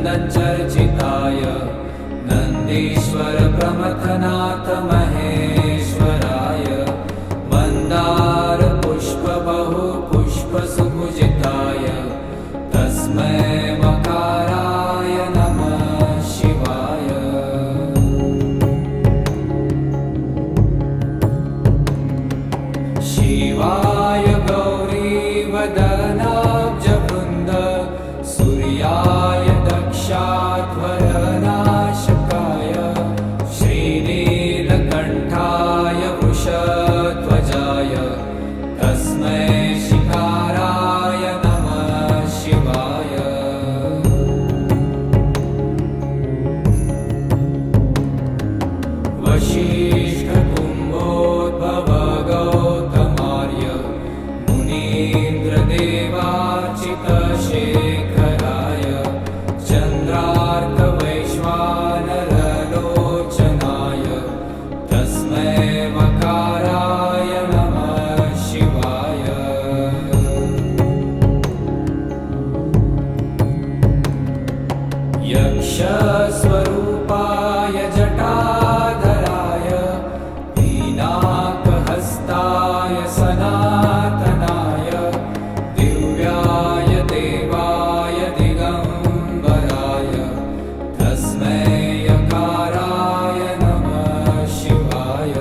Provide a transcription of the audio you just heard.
नन्दनचर्चिताय नन्दीश्वर प्रमथनाथ महेश्वराय मन्दार पुष्प बहु पुष्प सुपूजिताय तस्मै मकाराय नमः शिवाय। शिवाय गौरीवदनाब्जवृन्द सूर्याय दक्षाध्वरनाशकाय श्रीनीलकण्ठाय वृषध्वजाय तस्मै शिकाराय नमः शिवाय। वसिष्ठकुम्भोद्भव गौतमार्य मुनीन्द्रदेवार्चितशेखराय चन्द्रार्कवैश्वानरलोचनाय तस्मै मकाराय नमः शिवाय। यक्षस्वरूपाय जटाधराय पिनाकहस्ताय सनातनाय दिव्याय देवाय दिगम्बराय तस्मै यकाराय नमः शिवाय।